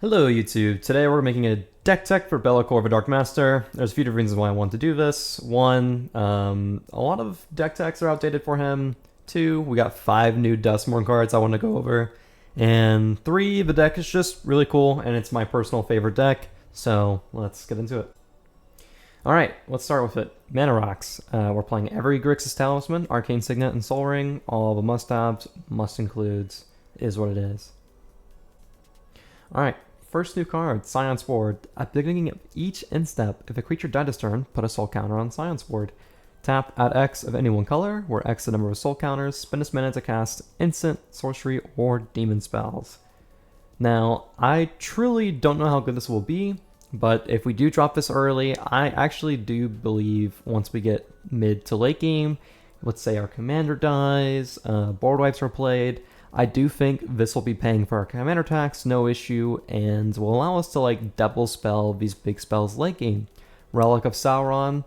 Hello YouTube, today we're making a deck tech for Belakor Dark Master. There's a few different reasons why I want to do this. One, a lot of deck techs are outdated for him. Two, we got 5 new Duskmourn cards I want to go over. And 3, the deck is just really cool and it's my personal favorite deck, so let's get into it. Alright, let's start with it. Mana Rocks. We're playing every Grixis Talisman, Arcane Signet, and Soul Ring. All the must-haves, must includes, is what it is. Alright. First new card, Scion's Ward. At the beginning of each end step, if a creature died this turn, put a soul counter on Scion's Ward. Tap, add X of any one color, where X is the number of soul counters, spend this mana to cast instant, sorcery, or demon spells. Now, I truly don't know how good this will be, but if we do drop this early, I actually do believe once we get mid to late game, let's say our commander dies, board wipes are played, I do think this will be paying for our commander tax, no issue, and will allow us to like double spell these big spells late game. Relic of Sauron.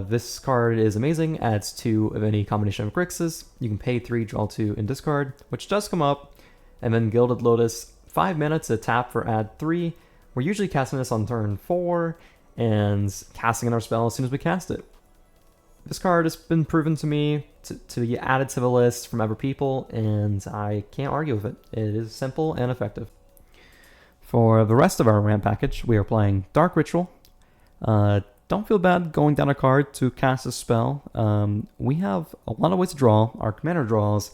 This card is amazing, adds 2 of any combination of Grixis. You can pay 3, draw 2, and discard, which does come up. And then Gilded Lotus, 5 mana to tap for add 3. We're usually casting this on turn 4, and casting another spell as soon as we cast it. This card has been proven to me to be added to the list from other people, and I can't argue with it. It is simple and effective. For the rest of our ramp package, we are playing Dark Ritual. Don't feel bad going down a card to cast a spell. We have a lot of ways to draw. Our commander draws.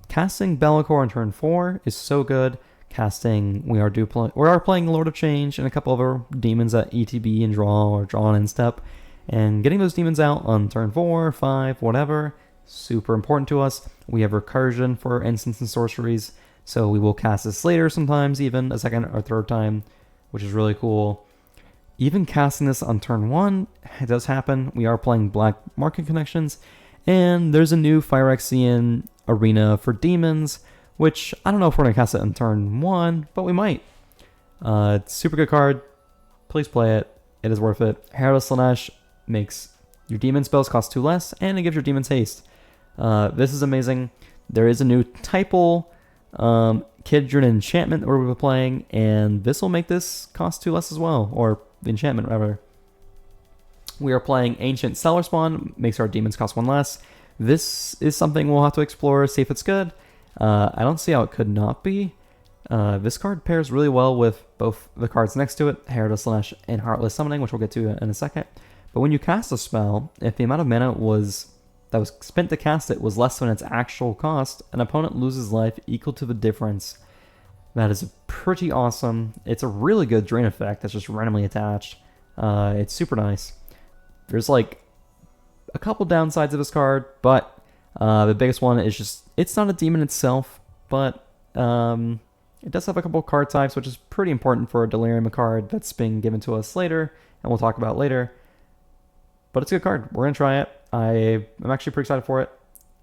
Casting Belakor on turn 4 is so good. We are playing Lord of Change and a couple other demons at ETB and draw or draw on end step. And getting those demons out on turn 4, 5, whatever, super important to us. We have recursion for instants and sorceries, so we will cast this later sometimes, even a second or third time, which is really cool. Even casting this on turn 1, it does happen. We are playing Black Market Connections, and there's a new Phyrexian arena for demons, which I don't know if we're going to cast it on turn 1, but we might. It's a super good card. Please play it. It is worth it. Heartless makes your demon spells cost 2 less, and it gives your demons haste. This is amazing. There is a new typal Kid-driven enchantment that we're playing, and this will make this cost 2 less as well, or the enchantment rather. We are playing Ancient Cellar Spawn, makes our demons cost 1 less. This is something we'll have to explore, see if it's good. I don't see how it could not be. This card pairs really well with both the cards next to it, Heartless and Heartless Summoning, which we'll get to in a second. But when you cast a spell, if the amount of mana that was spent to cast it was less than its actual cost, an opponent loses life equal to the difference. That is pretty awesome. It's a really good drain effect that's just randomly attached. It's super nice. There's like a couple downsides of this card, but the biggest one is just it's not a demon itself, but it does have a couple card types, which is pretty important for a Delirium card that's being given to us later, and we'll talk about later. But it's a good card. We're going to try it. I'm actually pretty excited for it.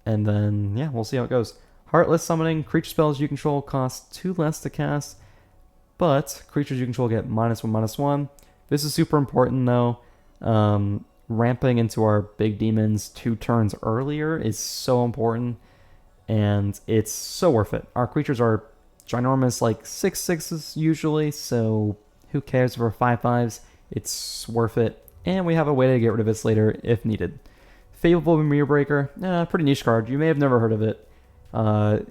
And then, yeah, we'll see how it goes. Heartless Summoning. Creature spells you control cost 2 less to cast, but creatures you control get -1/-1. This is super important, though. Ramping into our big demons 2 turns earlier is so important, and it's so worth it. Our creatures are ginormous, like 6/6s usually, so who cares if we're 5/5s? It's worth it. And we have a way to get rid of this later if needed. Fableful Mirror Breaker, pretty niche card. You may have never heard of it.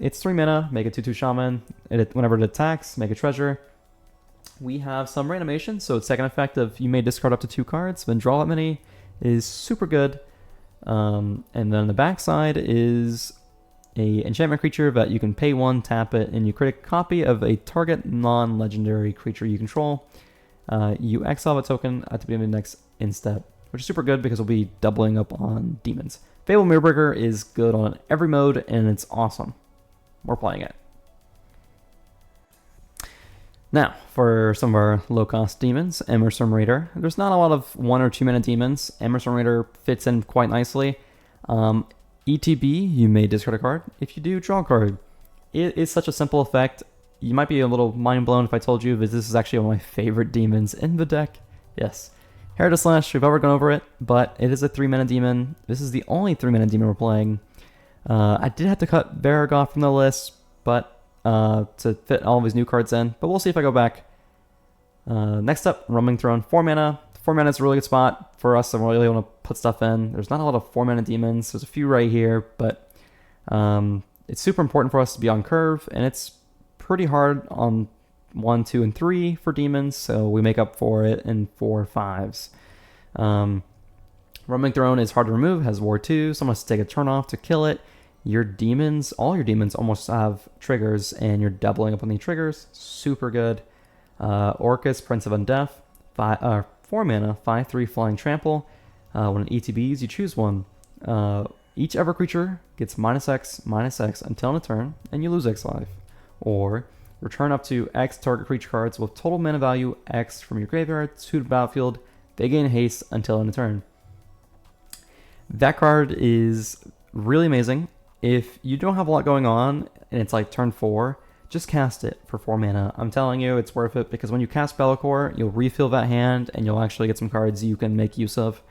It's 3 mana, make a 2/2 shaman. Whenever it attacks, make a treasure. We have some reanimation, so its second effect of you may discard up to 2 cards, then draw that many is super good. And then the backside is a enchantment creature that you can pay 1, tap it, and you create a copy of a target non-legendary creature you control. You exile a token at the beginning of the next end step, which is super good because we'll be doubling up on demons. Fable Mirrorbreaker is good on every mode, and it's awesome. We're playing it. Now, for some of our low-cost demons, Emerson Raider. There's not a lot of 1 or 2 mana demons. Emerson Raider fits in quite nicely. ETB, you may discard a card. If you do, draw a card. It is such a simple effect. You might be a little mind-blown if I told you that this is actually one of my favorite demons in the deck. Yes. Heartless, we've already gone over it, but it is a 3 mana demon. This is the only 3 mana demon we're playing. I did have to cut Varaggoth from the list, but to fit all of his new cards in, but we'll see if I go back. Next up, Roaming Throne, 4 mana. 4 mana is a really good spot for us. I really want to put stuff in. There's not a lot of 4 mana demons. There's a few right here, but it's super important for us to be on curve, and it's pretty hard on 1, 2, and 3 for demons, so we make up for it in 4, 5s. Roaming Throne is hard to remove, has War 2, someone has to take a turn off to kill it. Your demons, all your demons almost have triggers, and you're doubling up on the triggers. Super good. Orcus, Prince of Undeath, 4 mana, 5/3 Flying Trample. When it ETBs, you choose one. Each ever creature gets -X until end of turn, and you lose X life. Or return up to X target creature cards with total mana value X from your graveyard to the battlefield. They gain haste until end of turn. That card is really amazing. If you don't have a lot going on and it's like turn 4, just cast it for 4 mana. I'm telling you, it's worth it, because when you cast Belakor, you'll refill that hand and you'll actually get some cards you can make use of.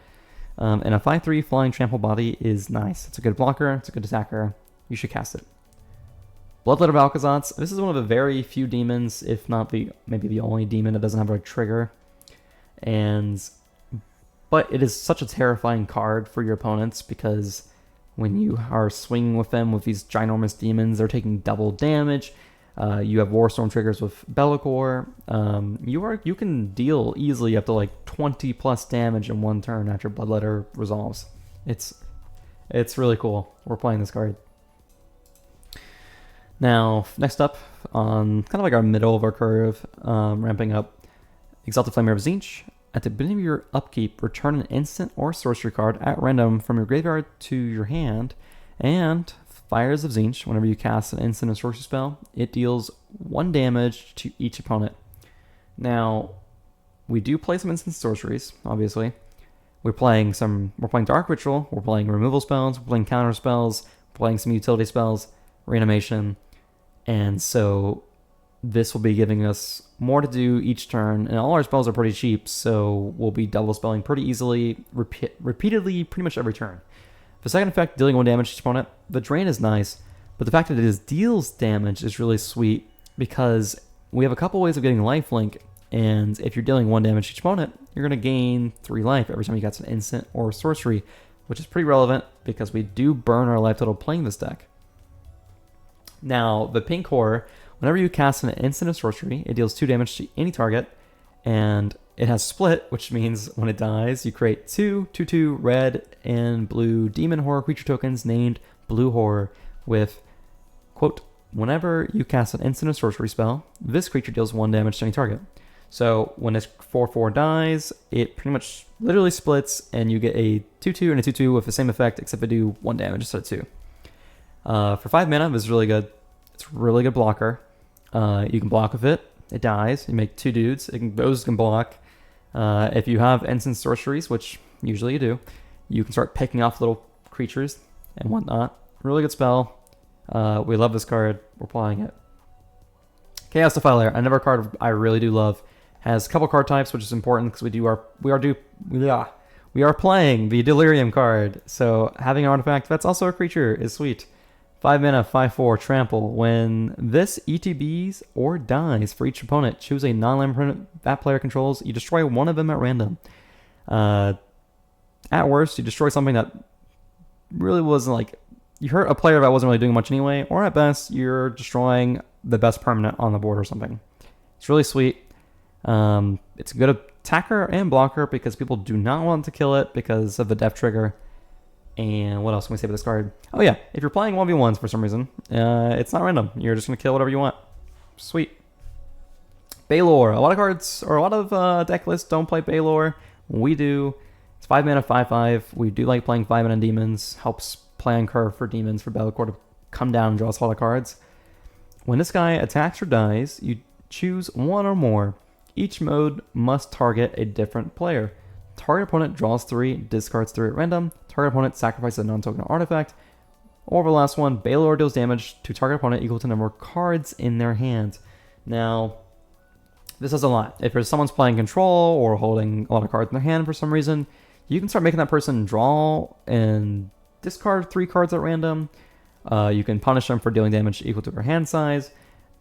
And a 5/3 Flying Trample Body is nice. It's a good blocker, it's a good attacker. You should cast it. Bloodlet of Alcazats. This is one of the very few demons, if not maybe the only demon that doesn't have a trigger. But it is such a terrifying card for your opponents, because when you are swinging with them with these ginormous demons, they're taking double damage. You have Warstorm triggers with Belakor. You can deal easily up to like 20 plus damage in one turn after Bloodletter resolves. It's really cool. We're playing this card. Now, next up, on kind of like our middle of our curve, ramping up, Exalted Flamer of Tzeentch. At the beginning of your upkeep, return an instant or sorcery card at random from your graveyard to your hand, and Fires of Tzeentch. Whenever you cast an instant or sorcery spell, it deals 1 damage to each opponent. Now, we do play some instant sorceries, obviously. We're playing Dark Ritual, we're playing removal spells, we're playing counter spells, we're playing some utility spells, reanimation, and so this will be giving us more to do each turn, and all our spells are pretty cheap, so we'll be double spelling pretty easily, repeatedly, pretty much every turn. The second effect, dealing 1 damage to each opponent. The drain is nice, but the fact that it deals damage is really sweet, because we have a couple ways of getting lifelink, and if you're dealing 1 damage to each opponent, you're going to gain 3 life every time you cast an instant or sorcery, which is pretty relevant because we do burn our life total playing this deck. Now, the pink horror, whenever you cast an instant or sorcery, it deals 2 damage to any target, and it has split, which means when it dies, you create 2/2 red and blue demon horror creature tokens named Blue Horror with, quote, whenever you cast an instant or sorcery spell, this creature deals 1 damage to any target. So when this 4/4 dies, it pretty much literally splits, and you get a 2/2 and a 2/2 with the same effect, except they do 1 damage instead of 2. For 5 mana, this is really good. It's a really good blocker. You can block with it. It dies. You make 2 dudes. Those can block. If you have instant sorceries, which usually you do, you can start picking off little creatures and whatnot. Really good spell. We love this card. We're playing it. Chaos Defiler, another card I really do love. Has a couple card types, which is important because we are playing the Delirium card. So having an artifact that's also a creature is sweet. 5 mana, 5/4 trample. When this ETBs or dies for each opponent, choose a non-land permanent that player controls. You destroy one of them at random. At worst, you destroy something that really wasn't like, you hurt a player that wasn't really doing much anyway, or at best, you're destroying the best permanent on the board or something. It's really sweet. It's a good attacker and blocker because people do not want to kill it because of the death trigger. And what else can we say about this card? Oh yeah, if you're playing 1v1s for some reason, it's not random. You're just going to kill whatever you want. Sweet. Belakor. A lot of cards, or a lot of deck lists don't play Belakor. We do. It's 5 mana, 5/5. We do like playing 5 mana demons. Helps play on curve for demons for Belakor to come down and draw us a lot of cards. When this guy attacks or dies, you choose one or more. Each mode must target a different player. Target opponent draws 3, discards 3 at random. Target opponent sacrifices a non-token artifact. Or the last one, Belakor deals damage to target opponent equal to the number of cards in their hand. Now, this is a lot. If there's someone's playing control or holding a lot of cards in their hand for some reason, you can start making that person draw and discard 3 cards at random. You can punish them for dealing damage equal to their hand size.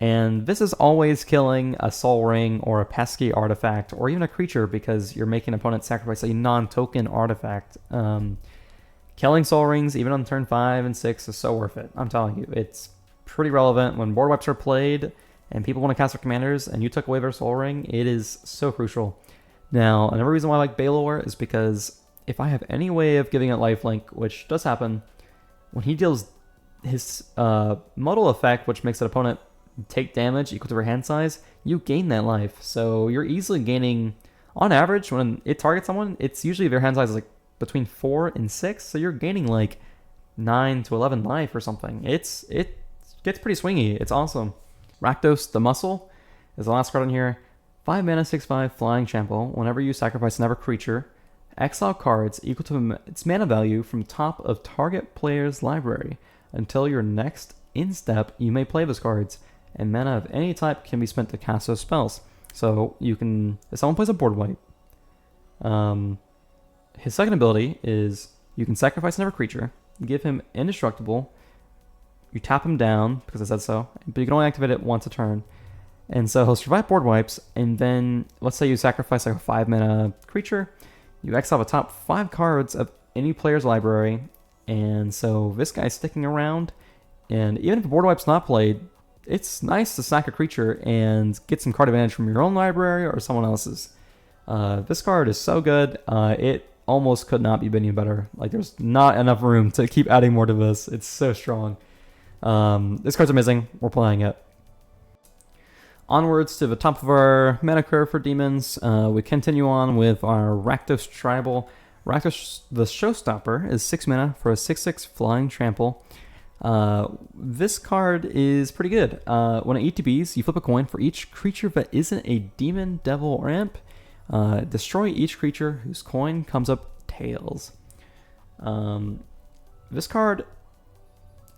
And this is always killing a Soul Ring or a pesky artifact or even a creature because you're making an opponent sacrifice a non-token artifact. Killing Soul Rings even on turn 5 and 6 is so worth it. I'm telling you, it's pretty relevant when board wipes are played and people want to cast their commanders and you took away their Soul Ring. It is so crucial. Now, another reason why I like Belakor is because if I have any way of giving it lifelink, which does happen, when he deals his modal effect, which makes an opponent take damage equal to their hand size, you gain that life. So you're easily gaining, on average, when it targets someone, it's usually their hand size is like between 4 and 6, so you're gaining like 9 to 11 life or something. It gets pretty swingy. It's awesome. Rakdos the Muscle is the last card on here. 5 mana, 6/5 Flying Trample. Whenever you sacrifice another creature, exile cards equal to its mana value from top of target player's library. Until your next in-step, you may play those cards, and mana of any type can be spent to cast those spells. So you can, if someone plays a board wipe, his second ability is you can sacrifice another creature, give him indestructible, you tap him down because it said so, but you can only activate it once a turn. And so he'll survive board wipes, and then let's say you sacrifice like a 5 mana creature, you exile the top 5 cards of any player's library, and so this guy's sticking around, and even if a board wipe's not played, it's nice to sack a creature and get some card advantage from your own library or someone else's. This card is so good, it almost could not be any better. Like, there's not enough room to keep adding more to this. It's so strong. This card's amazing. We're playing it. Onwards to the top of our mana curve for demons, we continue on with our Rakdos Tribal. Rakdos the Showstopper is 6 mana for a 6/6 Flying Trample. This card is pretty good. When it ETBs, you flip a coin for each creature that isn't a demon, devil, or imp. Destroy each creature whose coin comes up tails. This card,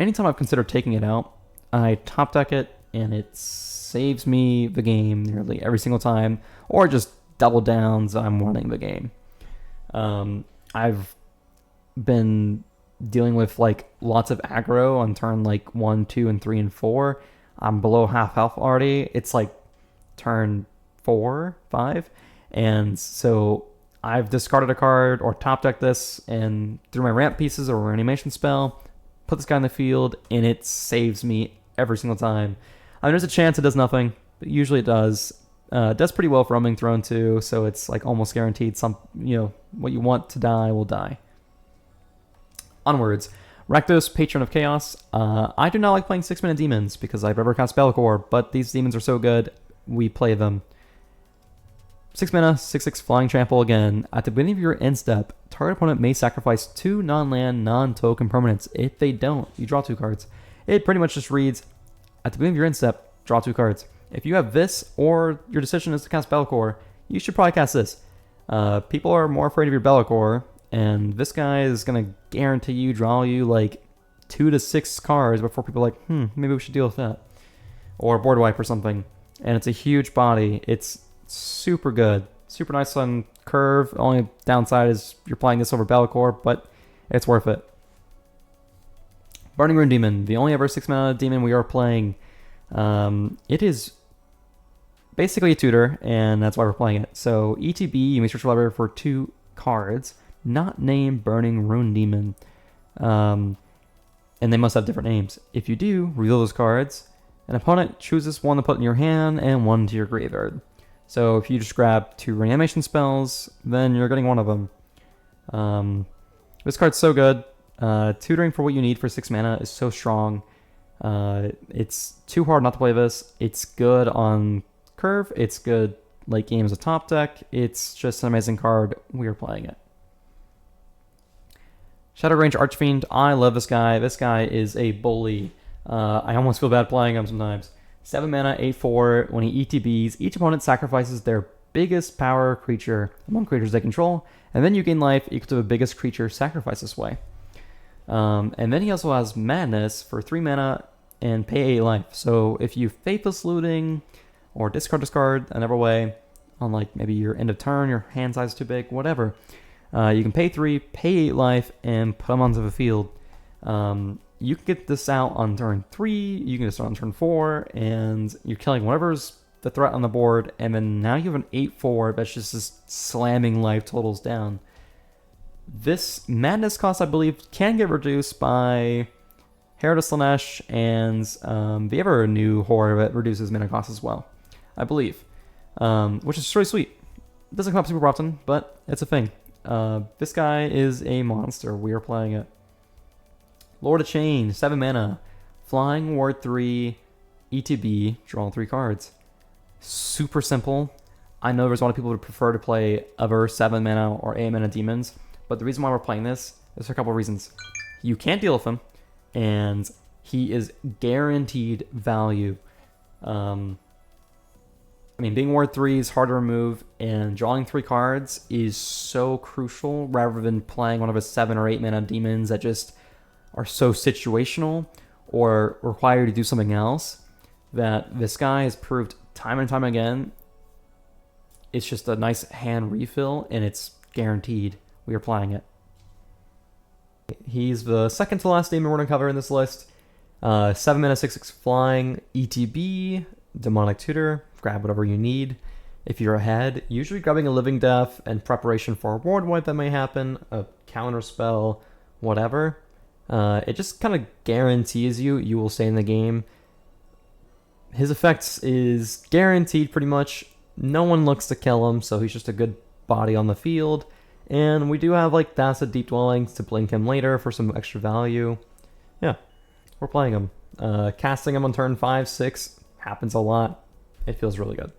anytime I've considered taking it out, I top deck it and it saves me the game nearly every single time, or just double downs I'm winning the game. I've been dealing with like lots of aggro on turn like 1, 2, and 3, and 4. I'm below half health already. It's like turn 4, 5. And so I've discarded a card or top decked this and through my ramp pieces or animation spell, put this guy in the field, and it saves me every single time. I mean, there's a chance it does nothing, but usually it does. It does pretty well for Roaming Throne too, so it's like almost guaranteed what you want to die will die. Onwards, Rakdos, Patron of Chaos. I do not like playing 6 mana demons because I've ever cast Belakor, but these demons are so good, we play them. 6 mana, 6/6 Flying Trample again. At the beginning of your end step, target opponent may sacrifice 2 non-land, non-token permanents. If they don't, you draw 2 cards. It pretty much just reads, at the beginning of your end step, draw 2 cards. If you have this, or your decision is to cast Belakor, you should probably cast this. People are more afraid of your Belakor, and this guy is going to guarantee you draw you like 2 to 6 cards before people are like, maybe we should deal with that. Or board wipe or something. And it's a huge body. It's super good. Super nice on curve. Only downside is you're playing this over Belakor, but it's worth it. Burning Rune Demon, the only ever 6 mana demon we are playing. It is basically a tutor, and that's why we're playing it. So ETB, you may search your library for 2 cards, not named Burning Rune Demon. And they must have different names. If you do, reveal those cards. An opponent chooses one to put in your hand and one to your graveyard. So if you just grab 2 reanimation spells, then you're getting one of them. This card's so good. Tutoring for what you need for 6 mana is so strong. It's too hard not to play this. It's good on curve. It's good late game as a top deck. It's just an amazing card. We are playing it. Shadow Range Archfiend. I love this guy. This guy is a bully. I almost feel bad playing him sometimes. 7 mana, 8/4. When he ETBs, each opponent sacrifices their biggest power creature among creatures they control, and then you gain life equal to the biggest creature sacrificed this way. And then he also has Madness for 3 mana and pay 8 life. So if you Faithless Looting or discard another way on like maybe your end of turn, your hand size is too big, whatever, you can pay 3, pay 8 life, and put them onto the field. you can get this out on turn 3, you can get this out on turn 4, and you're killing whatever's the threat on the board, and then now you have an 8/4 that's just slamming life totals down. This madness cost, I believe, can get reduced by Heartless and the ever new horror that reduces mana cost as well, I believe, which is really sweet. It doesn't come up super often, but it's a thing. This guy is a monster. We are playing it. Lord of Change, 7 mana, flying, ward 3, ETB, draw 3 cards. Super simple. I know there's a lot of people who would prefer to play other 7 mana or 8 mana demons, but the reason why we're playing this is for a couple of reasons. You can't deal with him, and he is guaranteed value. I mean, being ward 3 is hard to remove, and drawing 3 cards is so crucial rather than playing one of his 7 or 8 mana demons that just are so situational or require you to do something else, that this guy has proved time and time again it's just a nice hand refill, and it's guaranteed. We are playing it. He's the second to last demon we're going to cover in this list. 7 mana, 6/6 flying, ETB, Demonic Tutor, grab whatever you need. If you're ahead, usually grabbing a Living Death and preparation for a ward wipe that may happen, a counter spell, whatever. It just kind of guarantees you will stay in the game. His effects is guaranteed pretty much. No one looks to kill him, so he's just a good body on the field. And we do have like That's a Deep Dwellings to blink him later for some extra value. Yeah, we're playing him. Casting him on turn 5, 6 happens a lot. It feels really good.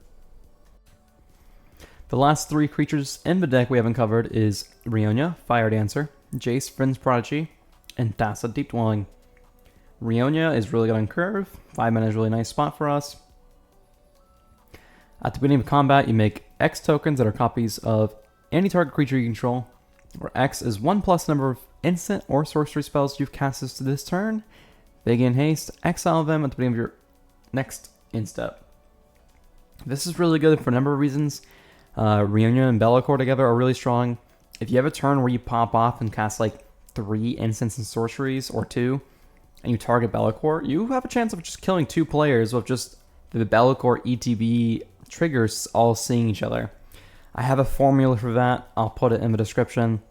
The last 3 creatures in the deck we haven't covered is Rionia, Fire Dancer, Jace, Friend's Prodigy, and That's a Deep Dwelling. Rionia is really good on curve. 5 mana is a really nice spot for us. At the beginning of combat, you make X tokens that are copies of any target creature you control, where X is 1+ number of instant or sorcery spells you've cast to this turn. They gain haste, exile them at the beginning of your next in-step. This is really good for a number of reasons. Rionia and Belakor together are really strong. If you have a turn where you pop off and cast like 3 instants and sorceries, or 2, and you target Belakor, you have a chance of just killing 2 players with just the Belakor ETB triggers all seeing each other. I have a formula for that. I'll put it in the description.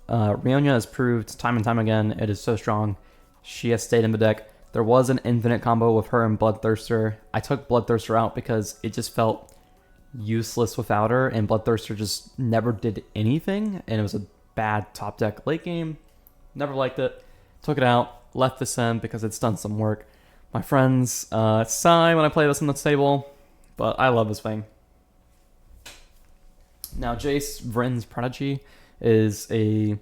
Rionia has proved time and time again it is so strong. She has stayed in the deck. There was an infinite combo with her and Bloodthirster. I took Bloodthirster out because it just felt useless without her, and Bloodthirster just never did anything, and it was a bad top deck late game. Never liked it. Took it out. Left this in because it's done some work. My friends sigh when I play this on the table, but I love this thing. Now, Jace, Vryn's Prodigy, is a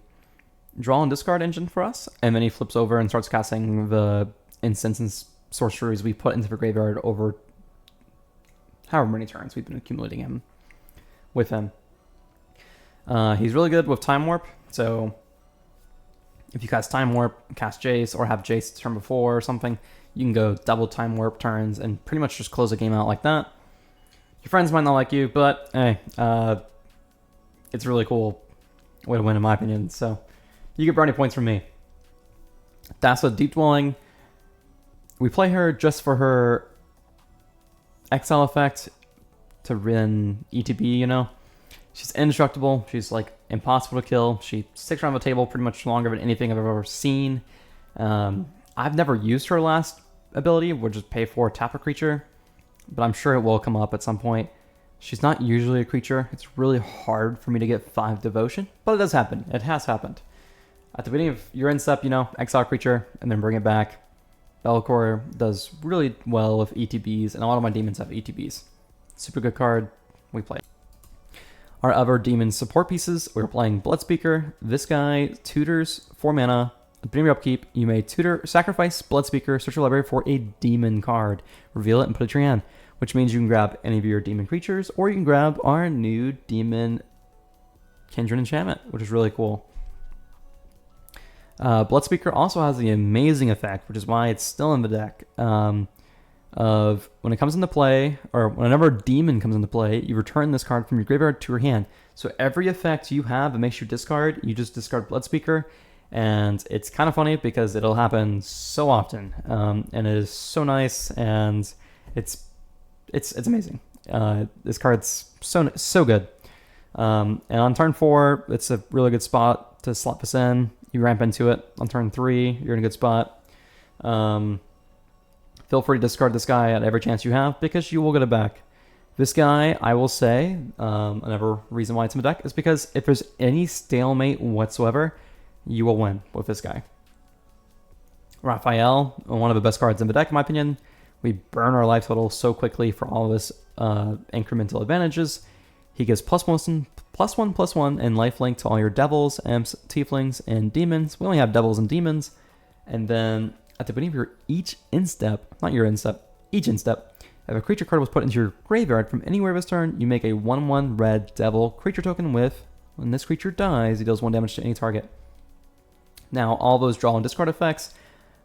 draw and discard engine for us, and then he flips over and starts casting the instants and sorceries we put into the graveyard over however many turns we've been accumulating him with him. He's really good with Time Warp, so if you cast Time Warp, cast Jace, or have Jace turn before or something, you can go double Time Warp turns and pretty much just close the game out like that. Your friends might not like you, but hey, it's a really cool way to win in my opinion, so you get brownie points from me. That's a Deep Dwelling. We play her just for her exile effect to win ETB, you know? She's indestructible. She's like impossible to kill. She sticks around the table pretty much longer than anything I've ever seen. I've never used her last ability, which is pay for tap a creature, but I'm sure it will come up at some point. She's not usually a creature. It's really hard for me to get 5 devotion, but it does happen. It has happened. At the beginning of your end step, you know, exile creature and then bring it back. Belakor does really well with ETBs, and a lot of my demons have ETBs. Super good card. We play it. Our other demon support pieces, we're playing Bloodspeaker. This guy, Tutors, 4 mana. At the beginning of your upkeep, you may tutor, sacrifice Bloodspeaker, search your library for a demon card. Reveal it and put it to your hand, which means you can grab any of your demon creatures, or you can grab our new demon Kindred enchantment, which is really cool. Bloodspeaker also has the amazing effect, which is why it's still in the deck, of when it comes into play, or whenever a demon comes into play, you return this card from your graveyard to your hand. So every effect you have that makes you discard, you just discard Bloodspeaker, And it's kind of funny because it'll happen so often, and it is so nice, and it's amazing. This card's so good. And on turn 4, it's a really good spot to slot this in. You ramp into it. On turn 3, you're in a good spot. Feel free to discard this guy at every chance you have because you will get it back. This guy, I will say, another reason why it's in the deck is because if there's any stalemate whatsoever, you will win with this guy. Raphael, one of the best cards in the deck, in my opinion. We burn our life total so quickly for all of his incremental advantages. He gives +1/+1/+1 and lifelink to all your devils, imps, tieflings, and demons. We only have devils and demons. And then at the beginning of each instep, if a creature card was put into your graveyard from anywhere this turn, you make a 1/1 red devil creature token with, when this creature dies, he deals 1 damage to any target. Now, all those draw and discard effects,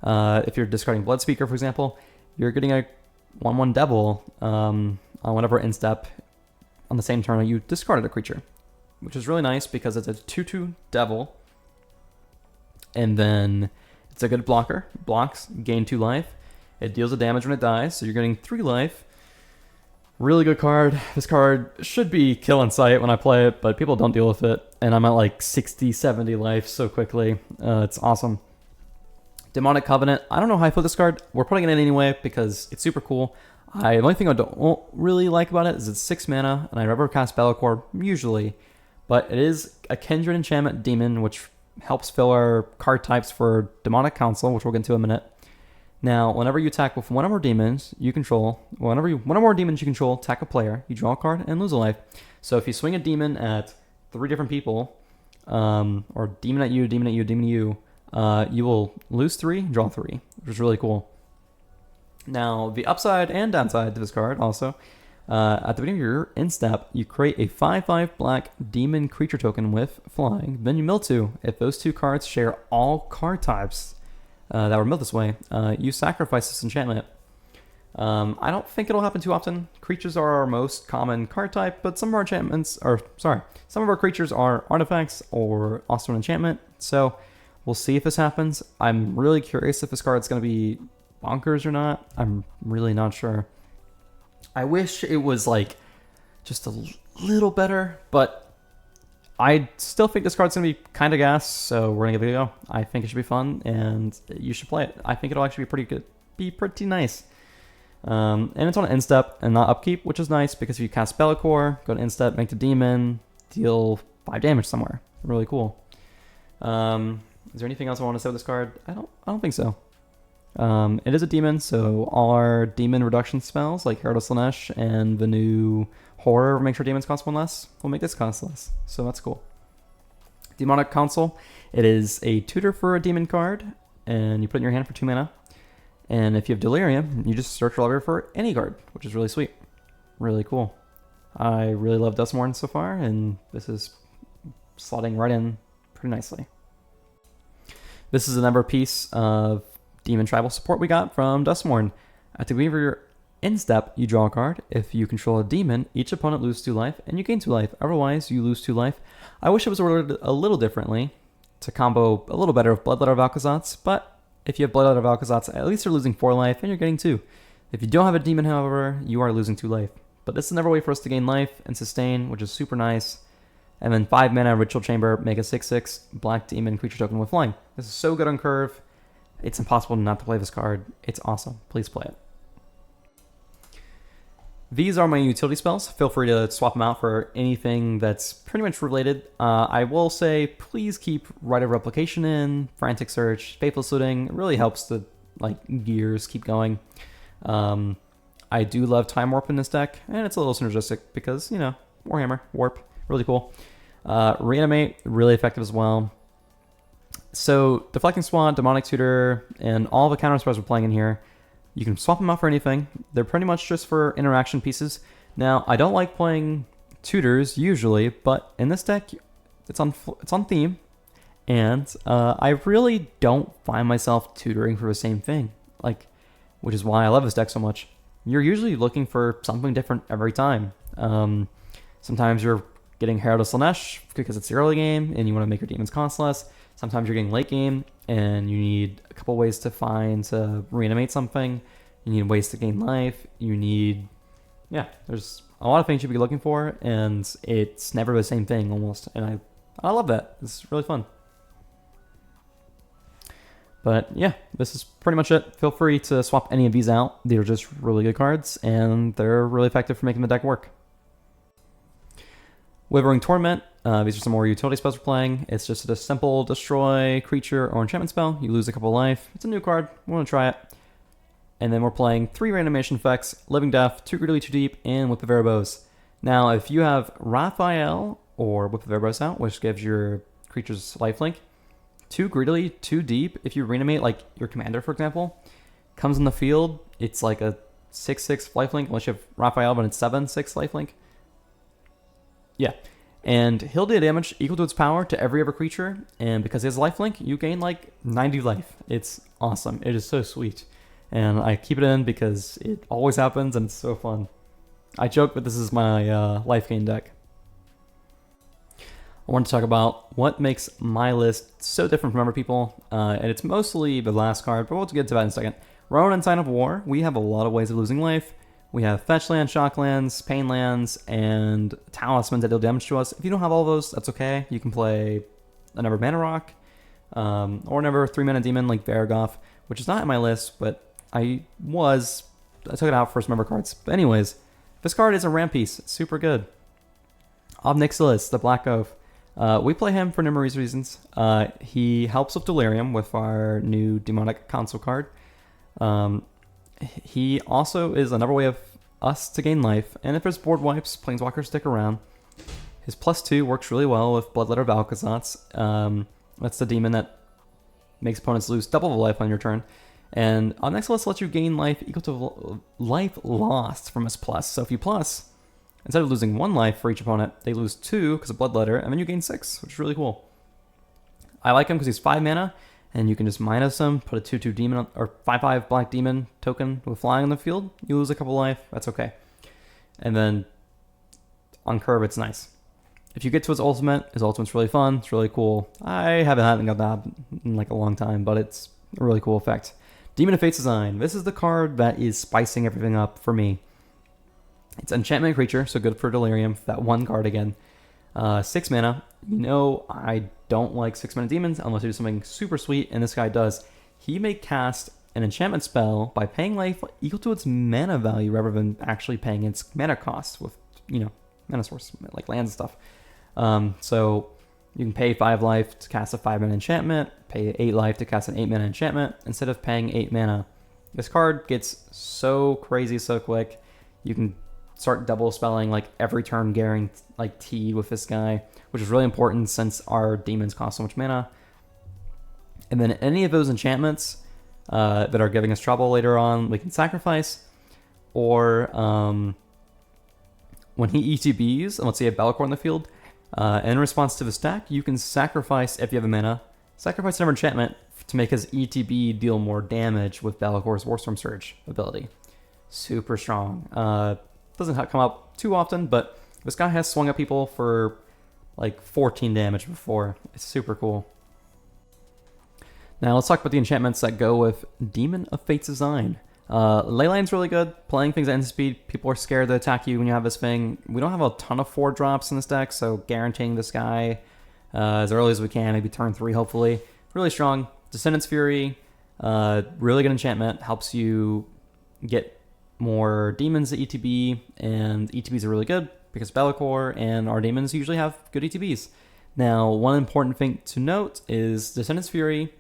if you're discarding Bloodspeaker, for example, you're getting a 1/1 devil on whatever instep on the same turn you discarded a creature, which is really nice because it's a 2/2 devil, and then it's a good blocker. Blocks, gain 2 life. It deals the damage when it dies, so you're getting 3 life. Really good card. This card should be kill in sight when I play it, but people don't deal with it, and I'm at like 60, 70 life so quickly. It's awesome. Demonic Covenant. I don't know how I put this card. We're putting it in anyway because it's super cool. The only thing I don't really like about it is it's 6 mana, and I never cast Belakor usually, but it is a Kindred Enchantment Demon, which helps fill our card types for Demonic Council, which we'll get into in a minute. Now, whenever you attack with one or more demons you control, one or more demons you control attack a player, you draw a card and lose a life. So if you swing a demon at 3 different people, or demon at you, demon at you, demon at you, you will lose 3, draw 3, which is really cool. Now, the upside and downside to this card also, at the beginning of your instep, you create a 5/5 black demon creature token with flying, then you mill 2. If those 2 cards share all card types that were milled this way, you sacrifice this enchantment. I don't think it'll happen too often. Creatures are our most common card type, but some of our some of our creatures are artifacts or also an enchantment, so we'll see if this happens. I'm really curious if this card's going to be bonkers or not. I'm really not sure. I wish it was like just a little better, but I still think this card's going to be kind of gas, so we're going to give it a go. I think it should be fun, and you should play it. I think it'll actually be pretty nice. And it's on instep and not upkeep, which is nice because if you cast Belakor, go to instep, make the demon, deal 5 damage somewhere. Really cool. Is there anything else I want to say with this card? I don't think so. It is a demon, so all our demon reduction spells, like Heartless and the new Horror, make sure demons cost 1 less, will make this cost less. So that's cool. Demonic Council. It is a tutor for a demon card, and you put it in your hand for 2 mana. And if you have Delirium, you just search your library for any card, which is really sweet. Really cool. I really love Duskmourn so far, and this is slotting right in pretty nicely. This is another piece of Demon Tribal support we got from Duskmourn. At the beginning of your instep, you draw a card. If you control a demon, each opponent loses 2 life, and you gain 2 life. Otherwise, you lose 2 life. I wish it was ordered a little differently to combo a little better with Bloodletter of Alcazats, but if you have Bloodletter of Alcazats, at least you're losing 4 life, and you're getting 2. If you don't have a demon, however, you are losing 2 life. But this is another way for us to gain life and sustain, which is super nice. And then 5 mana Ritual Chamber, make a 6/6 black demon creature token with flying. This is so good on curve. It's impossible not to play this card. It's awesome. Please play it. These are my utility spells. Feel free to swap them out for anything that's pretty much related. I will say, please keep Rite of Replication in, Frantic Search, Faithless Looting. It really helps the gears keep going. I do love Time Warp in this deck, and it's a little synergistic because, Warhammer, Warp, really cool. Reanimate, really effective as well. So, Deflecting Swan, Demonic Tutor, and all the counter spells we're playing in here, you can swap them out for anything. They're pretty much just for interaction pieces. Now, I don't like playing tutors usually, but in this deck, it's on theme, and I really don't find myself tutoring for the same thing, which is why I love this deck so much. You're usually looking for something different every time. Sometimes you're getting Heartless because it's the early game and you want to make your demons cost less. Sometimes you're getting late game and you need a couple ways to reanimate something. You need ways to gain life. You need, there's a lot of things you'd be looking for, and it's never the same thing almost. And I love that. It's really fun. But yeah, this is pretty much it. Feel free to swap any of these out. They're just really good cards, and they're really effective for making the deck work. Withering Torment. These are some more utility spells we're playing. It's just a simple destroy creature or enchantment spell. You lose a couple life. It's a new card. We want to try it. And then we're playing 3 reanimation effects, Living Death, 2 Greedily, 2 Deep, and Whip of Erebos. Now, if you have Raphael or Whip of Erebos out, which gives your creatures lifelink, 2 Greedily, 2 Deep, if you reanimate like your commander, for example, comes in the field, it's like a 6/6 lifelink, unless you have Raphael, but it's 7/6 lifelink. Yeah. And he'll do damage equal to its power to every other creature, and because he has lifelink, you gain like 90 life. It's awesome. It is so sweet. And I keep it in because it always happens and it's so fun. I joke that this is my life gain deck. I want to talk about what makes my list so different from other people, and it's mostly the last card, but we'll get to that in a second. Ronin, Sign of War. We have a lot of ways of losing life. We have Fetch Land, Shock Lands, Pain Lands, and Talismans that deal damage to us. If you don't have all those, that's okay. You can play another Mana Rock, or another 3-mana demon like Vargoth, which is not in my list, but I took it out for some member cards. But anyways, this card is a ramp piece. It's super good. Obnixilis, the Black Oath. We play him for numerous reasons. He helps with Delirium with our new Demonic Console card. He also is another way of us to gain life, and if there's board wipes, Planeswalkers stick around. His +2 works really well with Bloodletter Valkazats. That's the demon that makes opponents lose double the life on your turn. And Obnixilis lets you gain life equal to life lost from his plus. So if you plus, instead of losing 1 life for each opponent, they lose 2 because of Bloodletter, and then you gain 6, which is really cool. I like him because he's 5 mana, and you can just minus him, put a 2/2 demon or 5/5 black demon token with flying on the field. You lose a couple life, that's okay. And then on curve, it's nice. If you get to his ultimate's really fun. It's really cool. I haven't got that in like a long time, but it's a really cool effect. Demon of Fate's Design. This is the card that is spicing everything up for me. It's an enchantment creature, so good for Delirium. That 1 card again. 6 mana. You know I don't like 6 mana demons unless you do something super sweet, and this guy does. He may cast an enchantment spell by paying life equal to its mana value rather than actually paying its mana cost with, mana source, like lands and stuff. So you can pay 5 life to cast a 5 mana enchantment, pay 8 life to cast an 8 mana enchantment instead of paying 8 mana. This card gets so crazy so quick. You can start double spelling like every turn guaranteed with this guy, which is really important since our demons cost so much mana. And then any of those enchantments that are giving us trouble later on, we can sacrifice. Or when he ETBs, and let's say a Belakor in the field, in response to the stack, you can sacrifice, if you have a mana, sacrifice another enchantment to make his ETB deal more damage with Belakor's Warstorm Surge ability. Super strong. Doesn't come up too often, but this guy has swung at people for like 14 damage before. It's super cool. Now let's talk about the enchantments that go with Demon of Fate's Design. Leyline's really good. Playing things at instant speed. People are scared to attack you when you have this thing. We don't have a ton of 4 drops in this deck, so guaranteeing this guy as early as we can, maybe turn 3 hopefully. Really strong. Descendant's Fury, really good enchantment. Helps you get more demons at ETB, and ETBs are really good because Belakor and our demons usually have good ETBs. Now, one important thing to note is Descendant's Fury,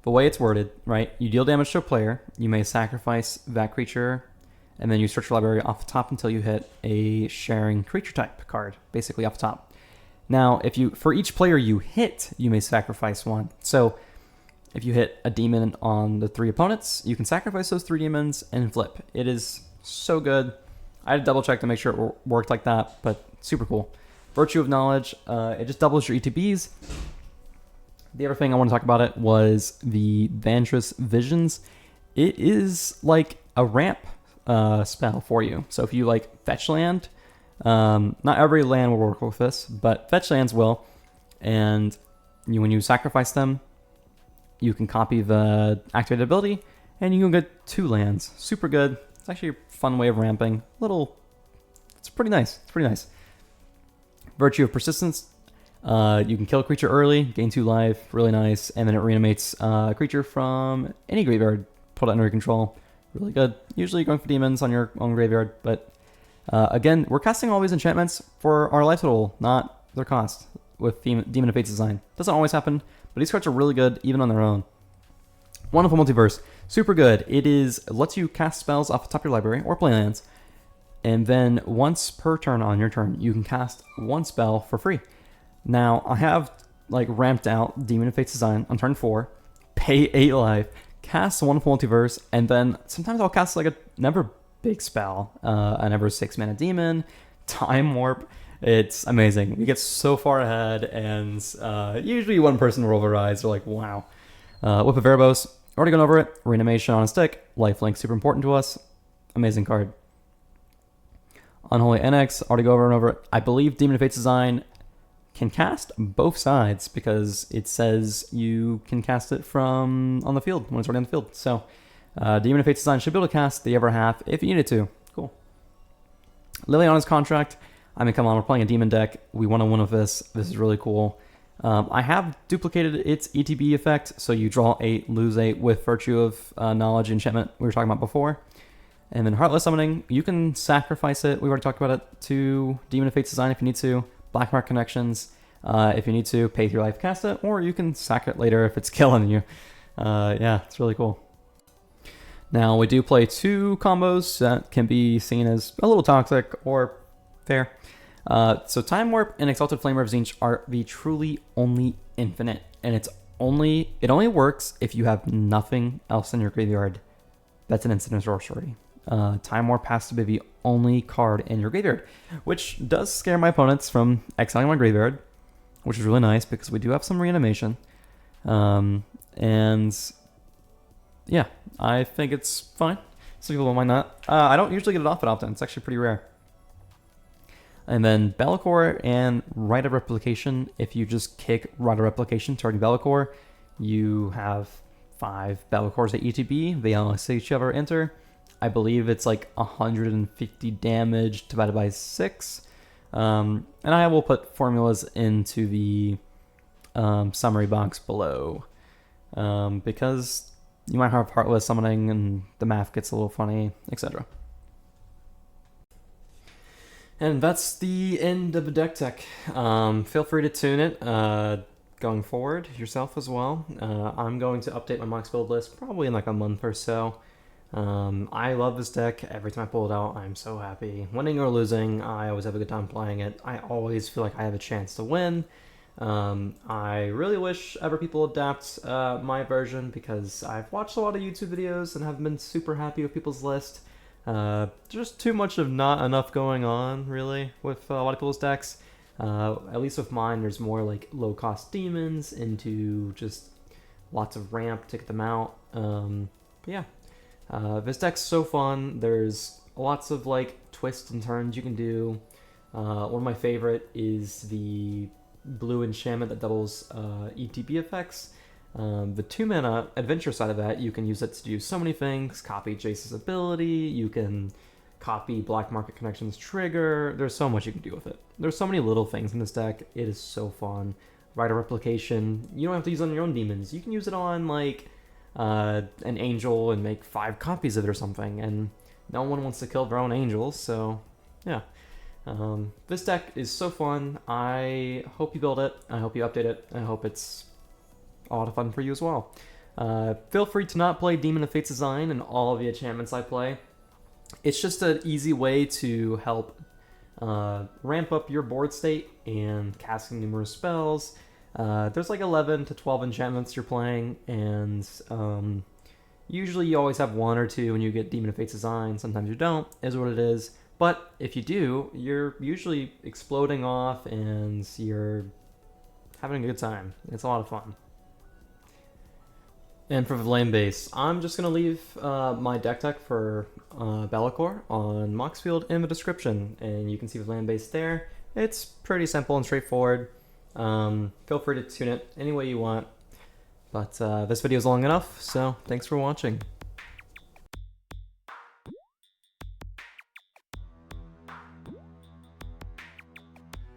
the way it's worded, right? You deal damage to a player, you may sacrifice that creature, and then you search your library off the top until you hit a sharing creature type card, basically off the top. Now, for each player you hit, you may sacrifice 1. So if you hit a demon on the 3 opponents, you can sacrifice those 3 demons and flip. It is so good. I had to double check to make sure it worked like that, but super cool. Virtue of Knowledge, it just doubles your ETBs. The other thing I want to talk about it was the Vantress Visions. It is like a ramp spell for you. So if you like fetch land, Not every land will work with this, but fetch lands will. And when you sacrifice them, you can copy the activated ability, and you can get 2 lands. Super good. It's actually a fun way of ramping. It's pretty nice. It's pretty nice. Virtue of Persistence. You can kill a creature early, gain 2 life, really nice, and then it reanimates a creature from any graveyard, put it under your control. Really good. Usually going for demons on your own graveyard, but again, we're casting all these enchantments for our life total, not their cost, with Demon of Fate's design. Doesn't always happen, but these cards are really good even on their own. Wonderful Multiverse. Super good. It lets you cast spells off the top of your library, or play lands, and then once per turn on your turn, you can cast 1 spell for free. Now, I have ramped out Demon of Fate's design on turn 4, pay 8 life, cast Wonderful Multiverse, and then sometimes I'll cast another big spell, another 6 mana demon, Time Warp. It's amazing. You get so far ahead, and usually one person will roll their eyes. They're like, wow. Whip of Erebos, already gone over it. Reanimation on a stick, lifelink, super important to us. Amazing card. Unholy NX, already go over and over it. I believe Demon of Fate's design can cast both sides because it says you can cast it from on the field when it's already on the field. So Demon of Fate's design should be able to cast the other half if you needed to. Cool. Liliana's Contract. I mean, come on, we're playing a demon deck. We want to win with this. This is really cool. I have duplicated its ETB effect, so you draw 8, lose 8 with Virtue of Knowledge enchantment we were talking about before. And then Heartless Summoning, you can sacrifice it. We've already talked about it to Demon of Fate's design if you need to. Black Mark Connections, if you need to, pay 3 life, cast it, or you can sack it later if it's killing you. Yeah, it's really cool. Now, we do play 2 combos that can be seen as a little toxic or fair. So Time Warp and Exalted Flame of Zinch are the truly only infinite, and it only works if you have nothing else in your graveyard that's an instant sorcery. Time Warp has to be the only card in your graveyard, which does scare my opponents from exiling my graveyard, which is really nice because we do have some reanimation. And yeah, I think it's fine. Some people might not. I don't usually get it off that often. It's actually pretty rare. And then Belakor and Rite of Replication. If you just kick Rite of Replication targeting Belakor, you have 5 Belakors at ETB. They all see each other enter. I believe it's 150 damage divided by 6. And I will put formulas into the summary box below. Because you might have Heartless summoning and the math gets a little funny, etc. And that's the end of the deck tech. Feel free to tune it going forward yourself as well. I'm going to update my Moxfield list probably in a month or so. I love this deck. Every time I pull it out, I'm so happy. Winning or losing, I always have a good time playing it. I always feel like I have a chance to win. I really wish other people adapt my version because I've watched a lot of YouTube videos and have been super happy with people's list. Just too much of not enough going on, really, with a lot of people's decks. At least with mine, there's more low-cost demons into just lots of ramp to get them out. But yeah, this deck's so fun. There's lots of twists and turns you can do. One of my favorite is the blue enchantment that doubles ETB effects. The 2-mana adventure side of that, you can use it to do so many things. Copy Jace's ability, you can copy Black Market Connections trigger. There's so much you can do with it. There's so many little things in this deck. It is so fun. Rite of Replication, you don't have to use it on your own demons. You can use it on an angel and make 5 copies of it or something, and no one wants to kill their own angels, so yeah. This deck is so fun. I hope you build it. I hope you update it. I hope it's a lot of fun for you as well. Feel free to not play Demon of Fate's design and all of the enchantments I play. It's just an easy way to help ramp up your board state and casting numerous spells. There's 11 to 12 enchantments you're playing, and usually you always have 1 or 2 when you get Demon of Fate's design. Sometimes you don't, is what it is. But if you do, you're usually exploding off and you're having a good time. It's a lot of fun. And for the lane base, I'm just gonna leave my deck for Belakor on Moxfield in the description, and you can see the land base there. It's pretty simple and straightforward. Feel free to tune it any way you want. But this video is long enough, so thanks for watching.